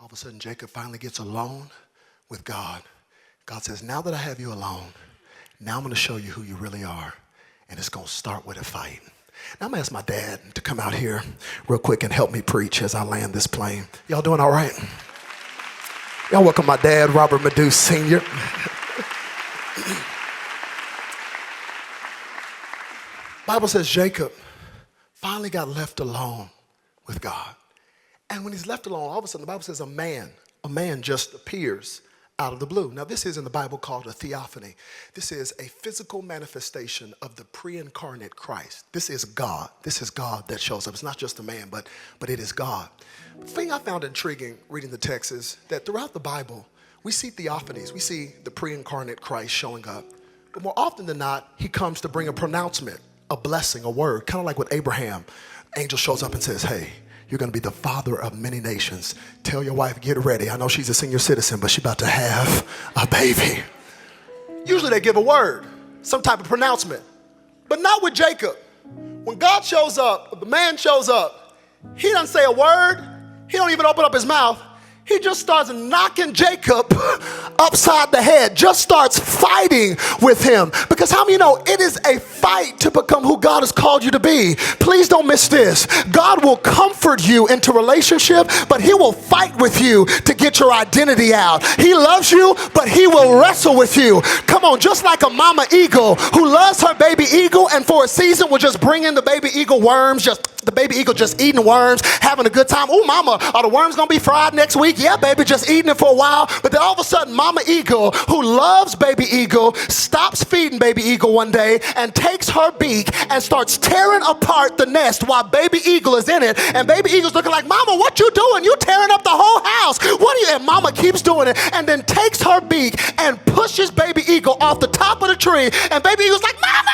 All of a sudden, Jacob finally gets alone with God. God says, now that I have you alone, now I'm going to show you who you really are. And it's going to start with a fight. Now I'm going to ask my dad to come out here real quick and help me preach as I land this plane. Y'all doing all right? Y'all welcome my dad, Robert Madu, Sr. Bible says Jacob finally got left alone with God. And when he's left alone, all of a sudden the Bible says a man just appears out of the blue. Now this is in the Bible called a theophany. This is a physical manifestation of the pre-incarnate Christ. This is God. This is God that shows up. It's not just a man, but it is God. The thing I found intriguing reading the text is that throughout the Bible, we see theophanies. We see the pre-incarnate Christ showing up. But more often than not, he comes to bring a pronouncement, a blessing, a word, kind of like with Abraham. Angel shows up and says, hey, you're going to be the father of many nations. Tell your wife, get ready. I know she's a senior citizen, but she's about to have a baby. Usually they give a word, some type of pronouncement, but not with Jacob. When God shows up, the man shows up, he doesn't say a word. He don't even open up his mouth. He just starts knocking Jacob upside the head, just starts fighting with him. Because how many know it is a fight to become who God has called you to be? Please don't miss this. God will comfort you into relationship, but he will fight with you to get your identity out. He loves you, but he will wrestle with you. Come on, just like a mama eagle who loves her baby eagle and for a season will just bring in the baby eagle worms, the baby eagle just eating worms, having a good time. Oh, mama, are the worms going to be fried next week? Yeah, baby, just eating it for a while. But then all of a sudden, mama eagle, who loves baby eagle, stops feeding baby eagle one day and takes her beak and starts tearing apart the nest while baby eagle is in it. And baby eagle's looking like, mama, what you doing? You tearing up the whole house. What are you? And mama keeps doing it and then takes her beak and pushes baby eagle off the top of the tree. And baby eagle's like, mama,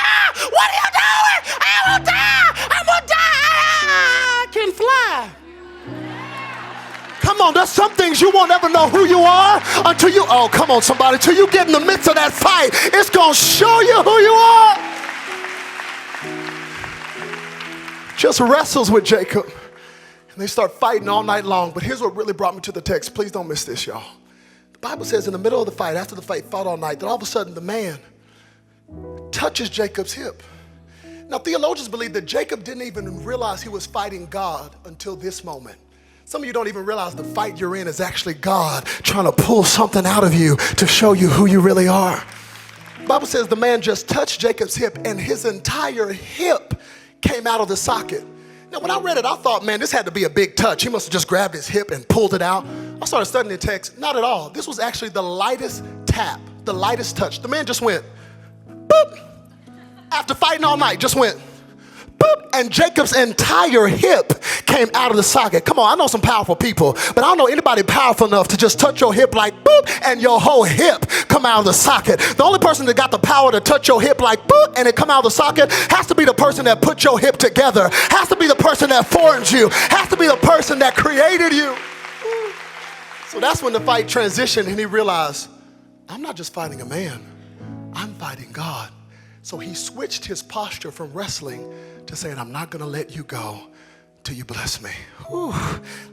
what are you doing? I will die. I'm going to die. I can fly. Come on, there's some things you won't ever know who you are until you, oh, come on, somebody, till you get in the midst of that fight. It's going to show you who you are. Just wrestles with Jacob. And they start fighting all night long. But here's what really brought me to the text. Please don't miss this, y'all. The Bible says in the middle of the fight, after the fight fought all night, that all of a sudden the man touches Jacob's hip. Now, theologians believe that Jacob didn't even realize he was fighting God until this moment. Some of you don't even realize the fight you're in is actually God trying to pull something out of you to show you who you really are. The Bible says the man just touched Jacob's hip and his entire hip came out of the socket. Now, when I read it, I thought, man, this had to be a big touch. He must have just grabbed his hip and pulled it out. I started studying the text. Not at all. This was actually the lightest tap, the lightest touch. The man just went, boop. After fighting all night, just went, boop, and Jacob's entire hip came out of the socket. Come on, I know some powerful people, but I don't know anybody powerful enough to just touch your hip like boop, and your whole hip come out of the socket. The only person that got the power to touch your hip like boop, and it come out of the socket has to be the person that put your hip together, has to be the person that formed you, has to be the person that created you. So that's when the fight transitioned, and he realized, I'm not just fighting a man, I'm fighting God. So he switched his posture from wrestling to saying, I'm not going to let you go till you bless me. Whew.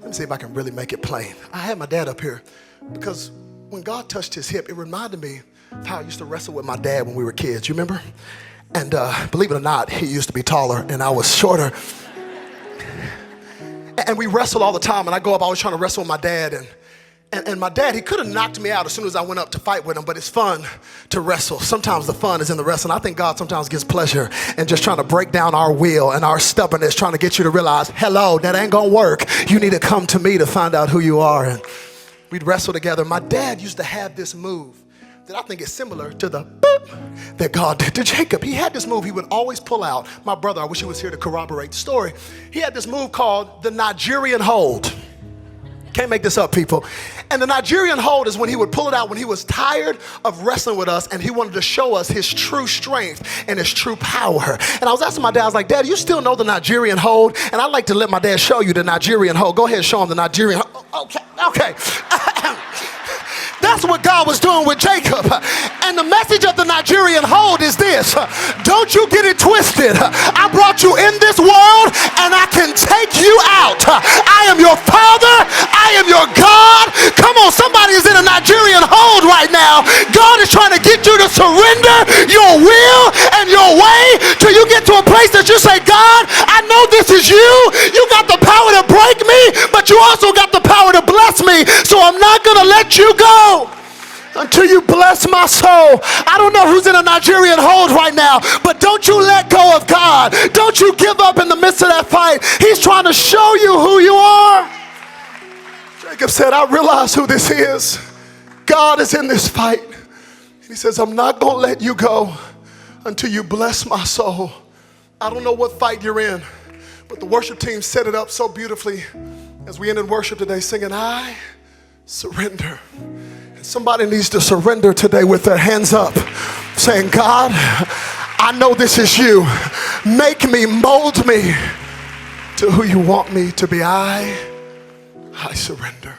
Let me see if I can really make it plain. I had my dad up here because when God touched his hip, it reminded me of how I used to wrestle with my dad when we were kids. You remember? And believe it or not, he used to be taller and I was shorter. And we wrestled all the time. And I go up, I was trying to wrestle with my dad. And my dad, he could have knocked me out as soon as I went up to fight with him, but it's fun to wrestle. Sometimes the fun is in the wrestling. I think God sometimes gets pleasure in just trying to break down our will and our stubbornness, trying to get you to realize, hello, that ain't gonna work. You need to come to me to find out who you are. And we'd wrestle together. My dad used to have this move that I think is similar to the boop that God did to Jacob. He had this move he would always pull out. My brother, I wish he was here to corroborate the story. He had this move called the Nigerian hold. Can't make this up, people. And the Nigerian hold is when he would pull it out when he was tired of wrestling with us and he wanted to show us his true strength and his true power. And I was asking my dad, I was like, Dad, you still know the Nigerian hold? And I'd like to let my dad show you the Nigerian hold. Go ahead and show him the Nigerian hold. Okay. That's what God was doing with Jacob. And the message of the Nigerian hold is this. Don't you get it twisted. I brought you in this world and I can take you out. I am your father. I am your God. now. God is trying to get you to surrender your will and your way till you get to a place that you say, God, I know this is you. You got the power to break me, but you also got the power to bless me. So I'm not going to let you go until you bless my soul. I don't know who's in a Nigerian hold right now, but don't you let go of God. Don't you give up in the midst of that fight. He's trying to show you who you are. Jacob said, I realize who this is. God is in this fight. He says, I'm not going to let you go until you bless my soul. I don't know what fight you're in, but the worship team set it up so beautifully as we ended worship today singing, I surrender. Somebody needs to surrender today with their hands up, saying, God, I know this is you. Make me, mold me to who you want me to be. I surrender.